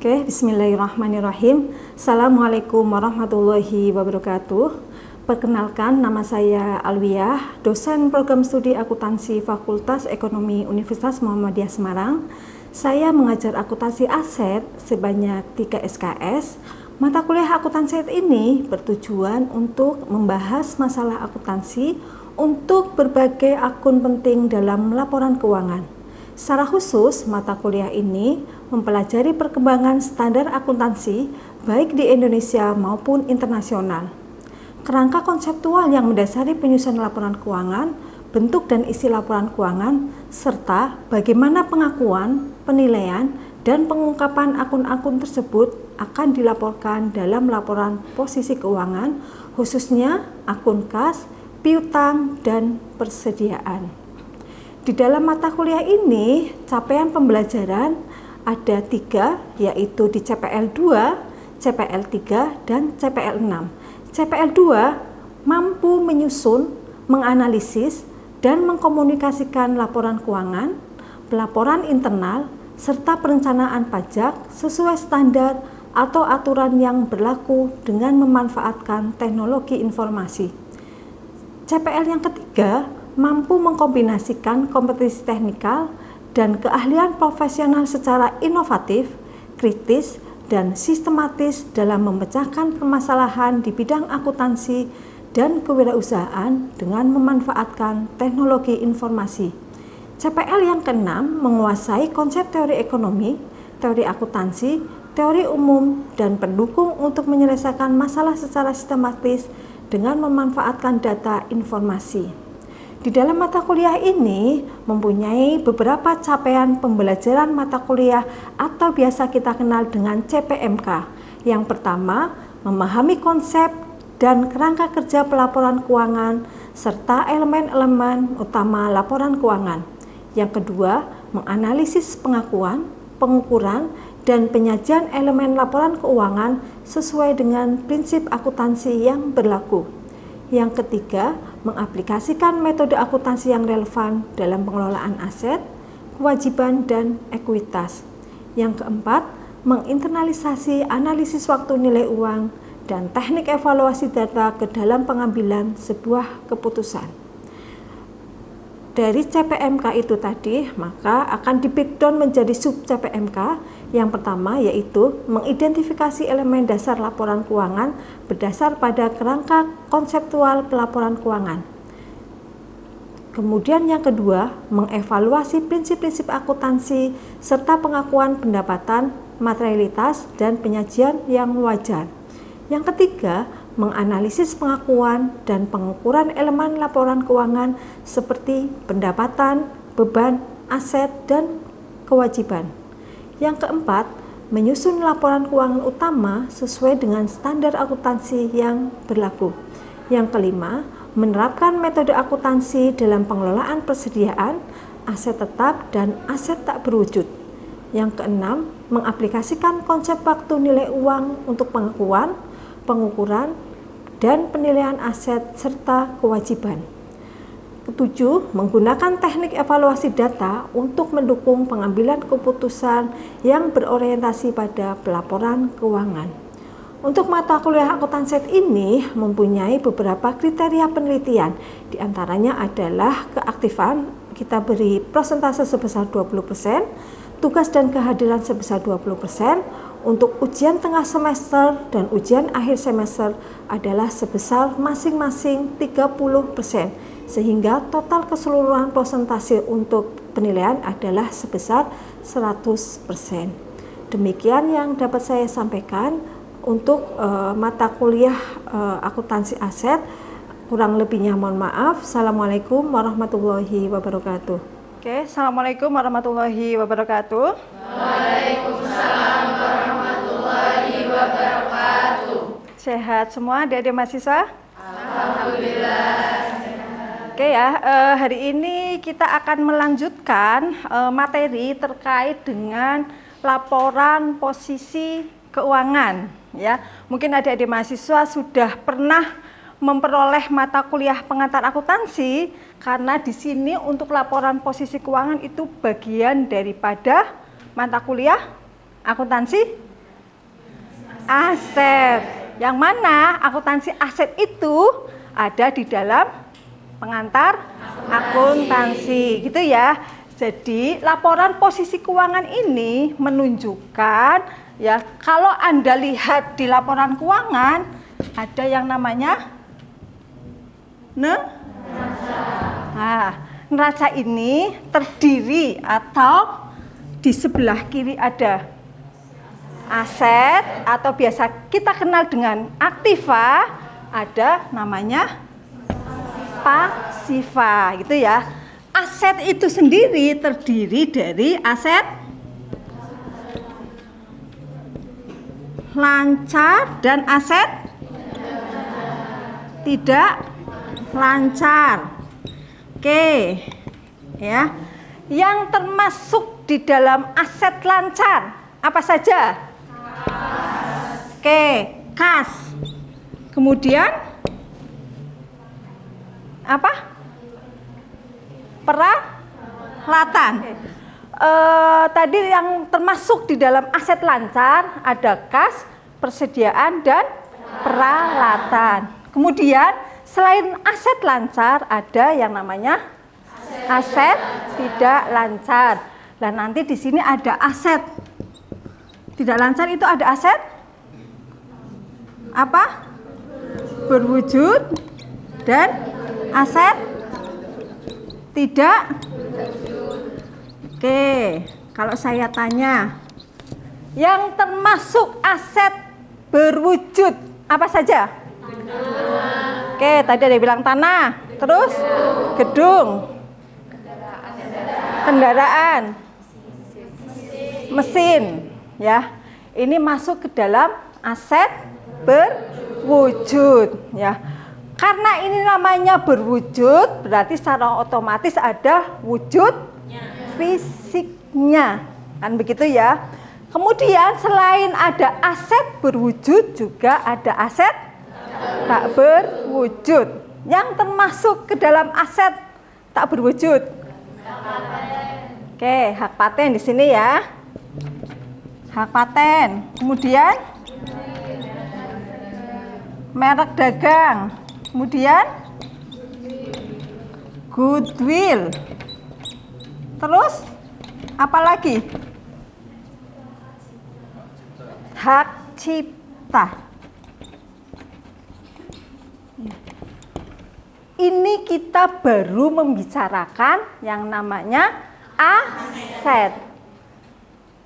Oke, bismillahirrahmanirrahim. Assalamualaikum warahmatullahi wabarakatuh. Perkenalkan, nama saya Alwiyah, dosen program studi akuntansi Fakultas Ekonomi Universitas Muhammadiyah Semarang. Saya mengajar akuntansi aset sebanyak 3 SKS. Mata kuliah akuntansi ini bertujuan untuk membahas masalah akuntansi untuk berbagai akun penting dalam laporan keuangan. Secara khusus, mata kuliah ini mempelajari perkembangan standar akuntansi baik di Indonesia maupun internasional. Kerangka konseptual yang mendasari penyusunan laporan keuangan, bentuk dan isi laporan keuangan, serta bagaimana pengakuan, penilaian, dan pengungkapan akun-akun tersebut akan dilaporkan dalam laporan posisi keuangan, khususnya akun kas, piutang, dan persediaan. Di dalam mata kuliah ini, capaian pembelajaran ada 3, yaitu di CPL 2, CPL 3, dan CPL 6. CPL 2 mampu menyusun, menganalisis, dan mengkomunikasikan laporan keuangan, pelaporan internal, serta perencanaan pajak sesuai standar atau aturan yang berlaku dengan memanfaatkan teknologi informasi. CPL yang ketiga mampu mengkombinasikan kompetensi teknikal dan keahlian profesional secara inovatif, kritis, dan sistematis dalam memecahkan permasalahan di bidang akuntansi dan kewirausahaan dengan memanfaatkan teknologi informasi. CPL yang keenam menguasai konsep teori ekonomi, teori akuntansi, teori umum, dan pendukung untuk menyelesaikan masalah secara sistematis dengan memanfaatkan data informasi. Di dalam mata kuliah ini mempunyai beberapa capaian pembelajaran mata kuliah atau biasa kita kenal dengan CPMK. Yang pertama, memahami konsep dan kerangka kerja pelaporan keuangan serta elemen-elemen utama laporan keuangan. Yang kedua, menganalisis pengakuan, pengukuran, dan penyajian elemen laporan keuangan sesuai dengan prinsip akuntansi yang berlaku. Yang ketiga, mengaplikasikan metode akuntansi yang relevan dalam pengelolaan aset, kewajiban, dan ekuitas. Yang keempat, menginternalisasi analisis waktu nilai uang dan teknik evaluasi data ke dalam pengambilan sebuah keputusan. Dari CPMK itu tadi, maka akan di-breakdown menjadi sub CPMK. Yang pertama yaitu mengidentifikasi elemen dasar laporan keuangan berdasar pada kerangka konseptual pelaporan keuangan. Kemudian yang kedua, mengevaluasi prinsip-prinsip akuntansi serta pengakuan pendapatan, materialitas, dan penyajian yang wajar. Yang ketiga, menganalisis pengakuan dan pengukuran elemen laporan keuangan seperti pendapatan, beban, aset, dan kewajiban. Yang keempat, menyusun laporan keuangan utama sesuai dengan standar akuntansi yang berlaku. Yang kelima, menerapkan metode akuntansi dalam pengelolaan persediaan, aset tetap, dan aset tak berwujud. Yang keenam, mengaplikasikan konsep waktu nilai uang untuk pengakuan, pengukuran, dan penilaian aset serta kewajiban. Ketujuh, menggunakan teknik evaluasi data untuk mendukung pengambilan keputusan yang berorientasi pada pelaporan keuangan. Untuk mata kuliah akuntansi ini mempunyai beberapa kriteria penelitian. Di antaranya adalah keaktifan, kita beri persentase sebesar 20%, tugas dan kehadiran sebesar 20%, untuk ujian tengah semester dan ujian akhir semester adalah sebesar masing-masing 30%, sehingga total keseluruhan persentase untuk penilaian adalah sebesar 100%. Demikian yang dapat saya sampaikan untuk mata kuliah akuntansi aset. Kurang lebihnya mohon maaf. Assalamualaikum warahmatullahi wabarakatuh. Oke, assalamualaikum warahmatullahi wabarakatuh. Waalaikumsalam warahmatullahi wabarakatuh. Sehat semua adik-adik mahasiswa? Alhamdulillah. Oke ya, hari ini kita akan melanjutkan materi terkait dengan laporan posisi keuangan. Ya, mungkin adik-adik mahasiswa sudah pernah memperoleh mata kuliah pengantar akuntansi, karena di sini untuk laporan posisi keuangan itu bagian daripada mata kuliah akuntansi aset. Yang mana akuntansi aset itu ada di dalam pengantar akuntansi, gitu ya. Jadi laporan posisi keuangan ini menunjukkan ya, kalau Anda lihat di laporan keuangan ada yang namanya neraca ini terdiri atau di sebelah kiri ada aset atau biasa kita kenal dengan aktiva, ada namanya pasiva, gitu ya. Aset itu sendiri terdiri dari aset lancar dan aset tidak lancar. Oke, ya. Yang termasuk di dalam aset lancar apa saja? Oke, kas. Kemudian apa? Peralatan. Tadi yang termasuk di dalam aset lancar ada kas, persediaan, dan peralatan. Kemudian selain aset lancar ada yang namanya aset tidak lancar. Dan nanti di sini ada aset tidak lancar, itu ada aset apa? Berwujud dan aset tidak. Oke, kalau saya tanya, yang termasuk aset berwujud apa saja? Oke, tadi ada yang bilang tanah, terus gedung, kendaraan, mesin, ya. Ini masuk ke dalam aset berwujud, ya. Karena ini namanya berwujud, berarti secara otomatis ada wujud fisiknya, kan begitu ya. Kemudian selain ada aset berwujud, juga ada aset tak berwujud. Yang termasuk ke dalam aset tak berwujud. Oke, hak paten di sini ya. Hak paten. Kemudian merek dagang. Kemudian goodwill. Terus apa lagi? Hak cipta. Ini kita baru membicarakan yang namanya aset.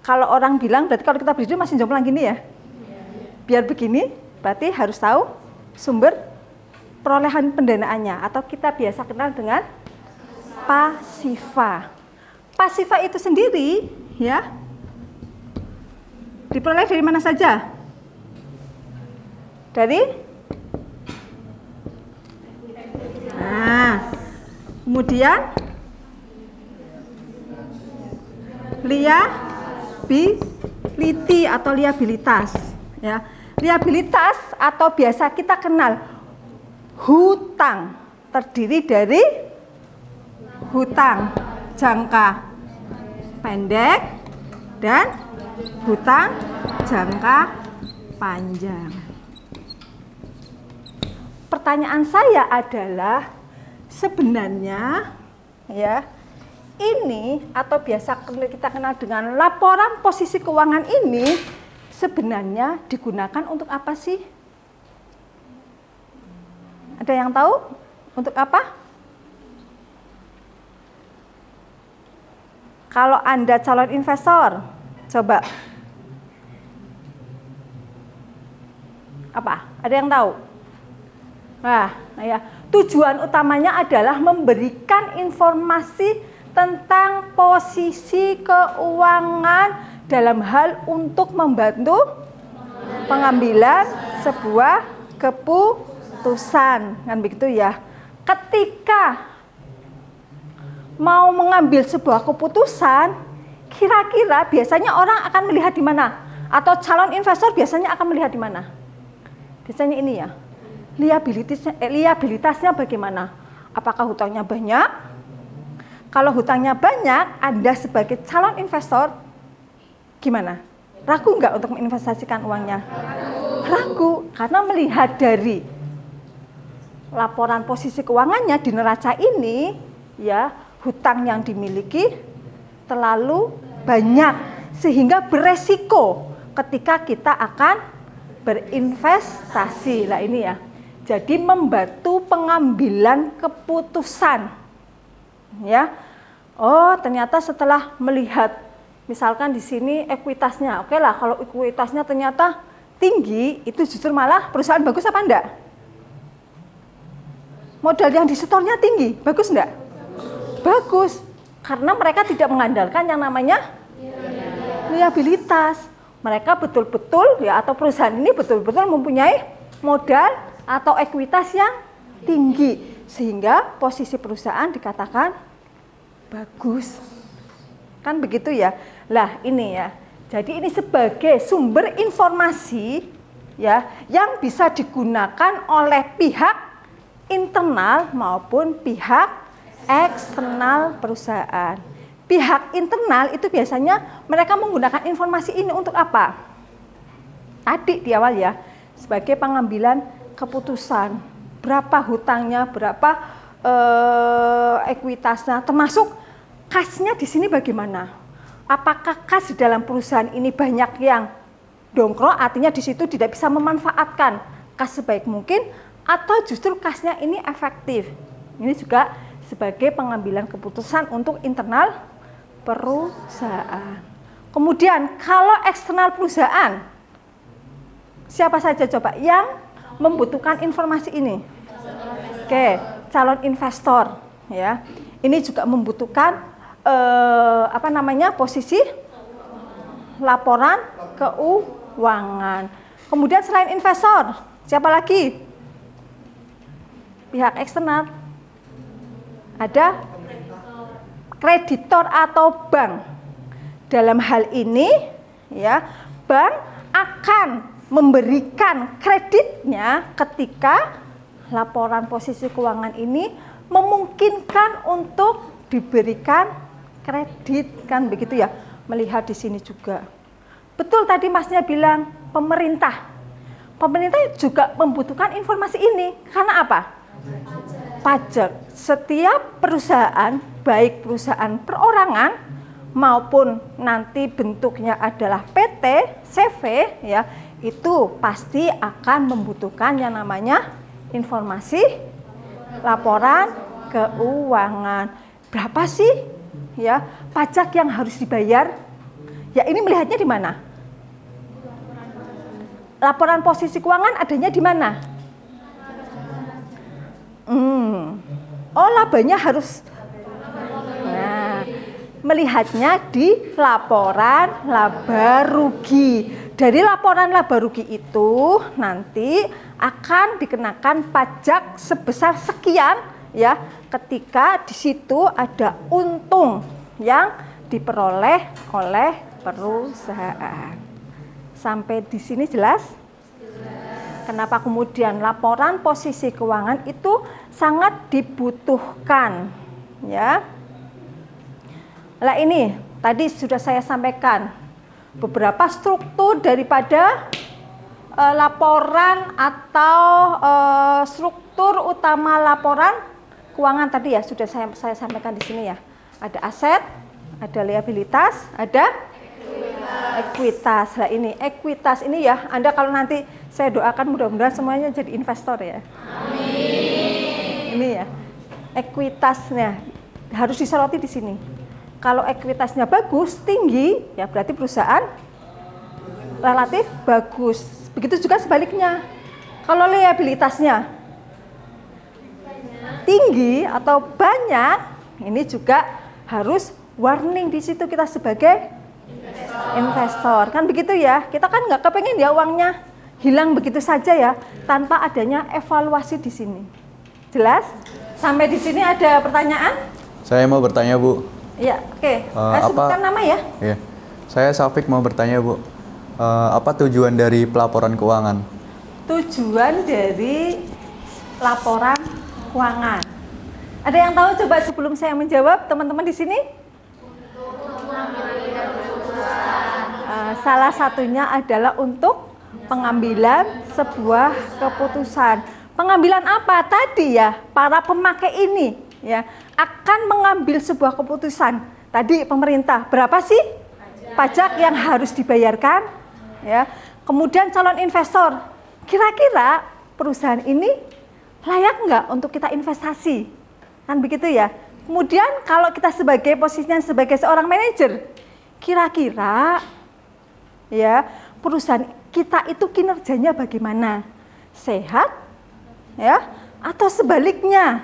Kalau orang bilang, berarti kalau kita berdiri masih jomplang gini ya. Biar begini, berarti harus tahu sumber perolehan pendanaannya, atau kita biasa kenal dengan pasiva. Pasiva itu sendiri ya diperoleh dari mana saja? Dari kemudian liability atau liabilitas ya. Liabilitas atau biasa kita kenal hutang terdiri dari hutang jangka pendek dan hutang jangka panjang. Pertanyaan saya adalah sebenarnya ya, ini atau biasa kita kenal dengan laporan posisi keuangan ini sebenarnya digunakan untuk apa sih? Ada yang tahu untuk apa? Kalau Anda calon investor, coba. Apa? Ada yang tahu? Nah, ya, tujuan utamanya adalah memberikan informasi tentang posisi keuangan dalam hal untuk membantu pengambilan sebuah keputusan, kan begitu ya. Ketika mau mengambil sebuah keputusan, kira-kira biasanya orang akan melihat di mana? Atau calon investor biasanya akan melihat di mana? Biasanya ini ya, liabilitasnya bagaimana? Apakah hutangnya banyak? Kalau hutangnya banyak, Anda sebagai calon investor gimana? Ragu nggak untuk menginvestasikan uangnya? Ragu, karena melihat dari laporan posisi keuangannya di neraca ini, ya, hutang yang dimiliki terlalu banyak sehingga beresiko ketika kita akan berinvestasi. Lah ini ya. Jadi membantu pengambilan keputusan. Ya. Oh, ternyata setelah melihat misalkan di sini ekuitasnya. Oke lah, kalau ekuitasnya ternyata tinggi, itu justru malah perusahaan bagus apa enggak? Modal yang disetornya tinggi, bagus enggak? Bagus. Karena mereka tidak mengandalkan yang namanya liabilitas. Mereka betul-betul ya, atau perusahaan ini betul-betul mempunyai modal atau ekuitas yang tinggi sehingga posisi perusahaan dikatakan bagus. Kan begitu ya. Lah ini ya. Jadi ini sebagai sumber informasi ya yang bisa digunakan oleh pihak internal maupun pihak eksternal perusahaan. Pihak internal itu biasanya mereka menggunakan informasi ini untuk apa? Tadi di awal ya, sebagai pengambilan keputusan. Berapa hutangnya, berapa ekuitasnya, termasuk kasnya di sini bagaimana? Apakah kas di dalam perusahaan ini banyak yang dongkro, artinya di situ tidak bisa memanfaatkan kas sebaik mungkin, atau justru kasnya ini efektif? Ini juga sebagai pengambilan keputusan untuk internal perusahaan. Kemudian kalau eksternal perusahaan, siapa saja coba yang membutuhkan informasi ini? Oke, calon investor ya. Ini juga membutuhkan posisi laporan keuangan. Kemudian selain investor, siapa lagi? Pihak eksternal. Ada kreditor atau bank. Dalam hal ini ya, bank akan memberikan kreditnya ketika laporan posisi keuangan ini memungkinkan untuk diberikan kredit, kan begitu ya. Melihat di sini juga. Betul tadi Masnya bilang pemerintah. Pemerintah juga membutuhkan informasi ini. Karena apa? Pajak. Setiap perusahaan, baik perusahaan perorangan maupun nanti bentuknya adalah PT, CV ya, itu pasti akan membutuhkan yang namanya informasi laporan keuangan. Berapa sih ya pajak yang harus dibayar? Ya ini melihatnya di mana? Laporan posisi keuangan adanya di mana? Oh, labanya harus. Nah, melihatnya di laporan laba rugi. Dari laporan laba rugi itu nanti akan dikenakan pajak sebesar sekian ya, ketika di situ ada untung yang diperoleh oleh perusahaan. Sampai di sini jelas? Kenapa kemudian laporan posisi keuangan itu sangat dibutuhkan ya. Lah ini tadi sudah saya sampaikan beberapa struktur daripada laporan atau struktur utama laporan keuangan tadi ya, sudah saya sampaikan di sini ya. Ada aset, ada liabilitas, ada ekuitas. Lah ini ekuitas ini ya, Anda kalau nanti saya doakan mudah-mudahan semuanya jadi investor ya. Amin. Ini ya, ekuitasnya harus disoroti di sini. Kalau ekuitasnya bagus, tinggi, ya berarti perusahaan relatif bagus. Begitu juga sebaliknya. Kalau liabilitasnya tinggi atau banyak, ini juga harus warning di situ kita sebagai investor. Kan begitu ya. Kita kan nggak kepengen ya uangnya hilang begitu saja ya, tanpa adanya evaluasi di sini. Jelas? Sampai di sini ada pertanyaan? Saya mau bertanya, Bu. Iya, oke. Sebutkan nama ya. Iya. Saya Safik mau bertanya, Bu. Apa tujuan dari pelaporan keuangan? Tujuan dari laporan keuangan. Ada yang tahu coba sebelum saya menjawab, teman-teman di sini? Salah satunya adalah untuk pengambilan sebuah keputusan. Pengambilan apa? Tadi ya, para pemakai ini ya akan mengambil sebuah keputusan. Tadi pemerintah, berapa sih pajak yang harus dibayarkan? Ya. Kemudian calon investor, kira-kira perusahaan ini layak nggak untuk kita investasi? Kan begitu ya. Kemudian kalau kita sebagai posisinya sebagai seorang manajer, kira-kira ya perusahaan kita itu kinerjanya bagaimana? Sehat ya atau sebaliknya?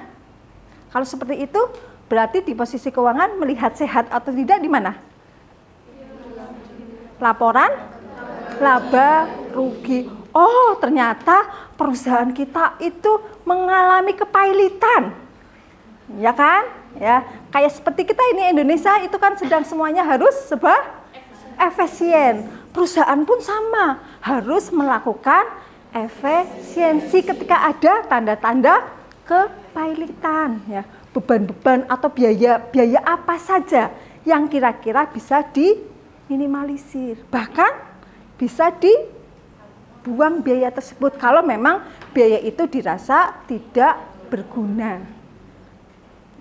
Kalau seperti itu berarti di posisi keuangan melihat sehat atau tidak di mana? Laporan laba rugi. Oh, ternyata perusahaan kita itu mengalami kepailitan. Ya kan? Ya, kayak seperti kita ini Indonesia itu kan sedang semuanya harus serba efisien. Perusahaan pun sama, harus melakukan efisiensi ketika ada tanda-tanda kepailitan ya. Beban-beban atau biaya apa saja yang kira-kira bisa diminimalisir. Bahkan bisa dibuang biaya tersebut kalau memang biaya itu dirasa tidak berguna.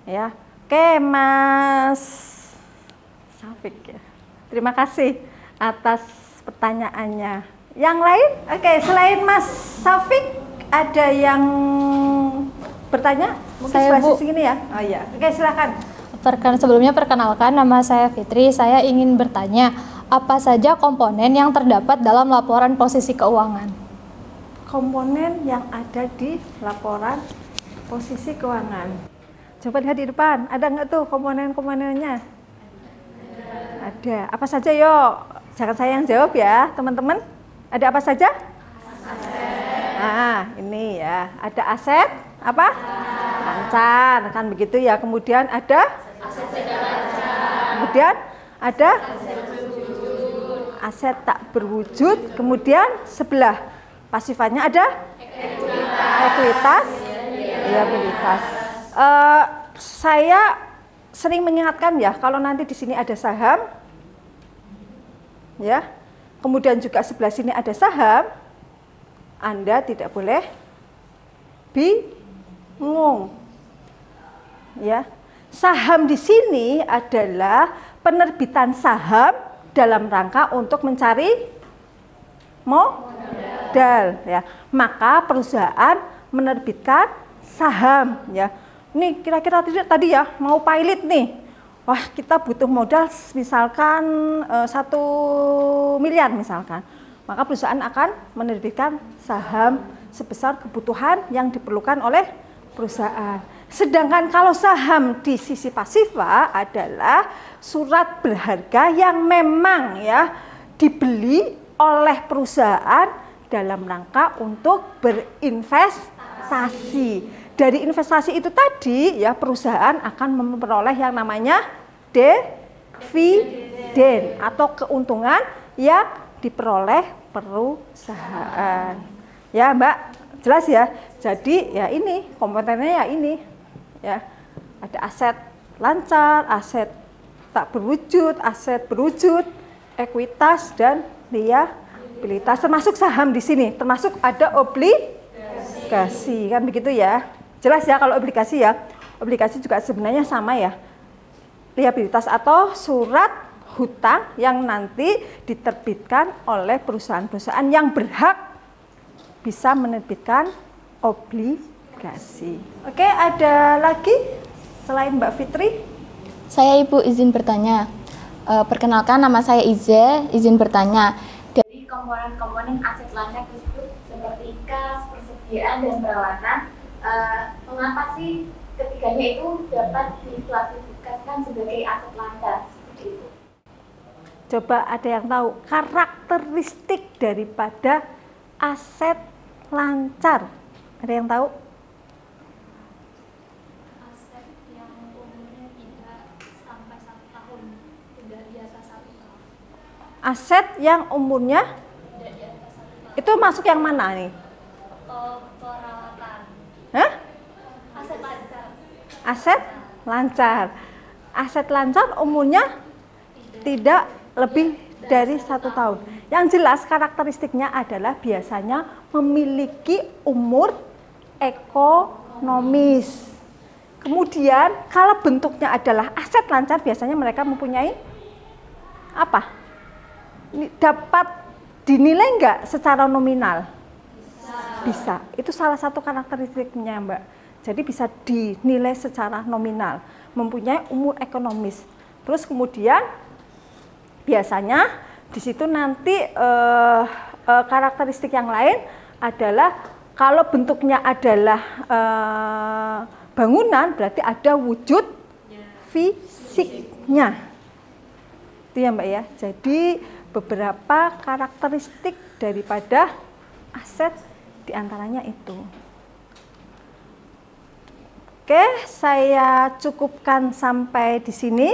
Ya. Oke, Mas Safik ya. Terima kasih atas pertanyaannya. Yang lain? Oke, selain Mas Safik ada yang bertanya? Mungkin Saya, Bu. segini ya. Oh iya. Oke, silakan. Sebelumnya perkenalkan, nama saya Fitri. Saya ingin bertanya, apa saja komponen yang terdapat dalam laporan posisi keuangan? Komponen yang ada di laporan posisi keuangan. Coba lihat di depan, ada nggak tuh komponen-komponennya? Ada. Apa saja yuk? Jangan saya yang jawab ya, teman-teman. Ada apa saja? Nah, ini ya. Ada aset apa? Lancar, kan begitu ya. Kemudian ada? Kemudian ada? Aset tak berwujud. Kemudian sebelah pasifannya ada? Ekuitas, liabilitas. Saya sering mengingatkan ya, kalau nanti di sini ada saham, ya, kemudian juga sebelah sini ada saham, Anda tidak boleh bingung. Ya, saham di sini adalah penerbitan saham dalam rangka untuk mencari modal. Ya, maka perusahaan menerbitkan saham. Ya, ini kira-kira tadi ya mau pilot nih. Wah, kita butuh modal misalkan 1 miliar misalkan. Maka perusahaan akan menerbitkan saham sebesar kebutuhan yang diperlukan oleh perusahaan. Sedangkan kalau saham di sisi pasifa adalah surat berharga yang memang ya dibeli oleh perusahaan dalam rangka untuk berinvestasi. Dari investasi itu tadi ya perusahaan akan memperoleh yang namanya dividen atau keuntungan yang diperoleh perusahaan. Ya, Mbak, jelas ya. Jadi ya ini komponennya ya ini. Ya. Ada aset lancar, aset tak berwujud, aset berwujud, ekuitas dan liabilitas, termasuk saham di sini, termasuk ada obligasi, kan begitu ya. Jelas ya kalau obligasi ya. Obligasi juga sebenarnya sama ya. Liabilitas atau surat hutang yang nanti diterbitkan oleh perusahaan-perusahaan yang berhak bisa menerbitkan obligasi. Oke, ada lagi selain Mbak Fitri? Saya Ibu izin bertanya. Perkenalkan, nama saya Ize, izin bertanya. Dari komponen-komponen aset lancar tersebut seperti kas, persediaan, dan peralatan, mengapa sih ketiganya itu dapat diklasifikasikan sebagai aset lancar seperti itu? Coba ada yang tahu karakteristik daripada aset lancar? Ada yang tahu? Aset yang umurnya tidak sampai 1 tahun, tidak di atas 1 tahun. Aset yang umurnya itu masuk yang mana nih? Peralatan. Hah? Aset lancar. Aset lancar. Aset lancar umurnya tidak lebih dari 1 tahun. Yang jelas karakteristiknya adalah biasanya memiliki umur ekonomis. Kemudian kalau bentuknya adalah aset lancar, biasanya mereka mempunyai apa? Dapat dinilai enggak secara nominal? Bisa. Itu salah satu karakteristiknya, Mbak. Jadi bisa dinilai secara nominal, mempunyai umur ekonomis. Terus kemudian biasanya di situ nanti karakteristik yang lain adalah kalau bentuknya adalah bangunan, berarti ada wujud fisiknya. Itu ya Mbak ya. Jadi beberapa karakteristik daripada aset diantaranya itu. Oke, saya cukupkan sampai di sini.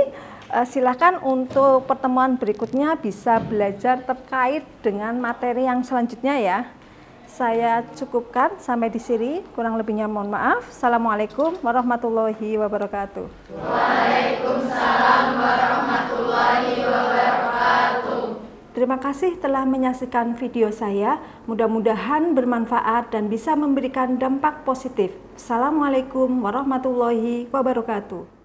Silakan untuk pertemuan berikutnya bisa belajar terkait dengan materi yang selanjutnya ya. Saya cukupkan sampai di sini, kurang lebihnya mohon maaf. Assalamualaikum warahmatullahi wabarakatuh. Waalaikumsalam warahmatullahi wabarakatuh. Terima kasih telah menyaksikan video saya. Mudah-mudahan bermanfaat dan bisa memberikan dampak positif. Assalamualaikum warahmatullahi wabarakatuh.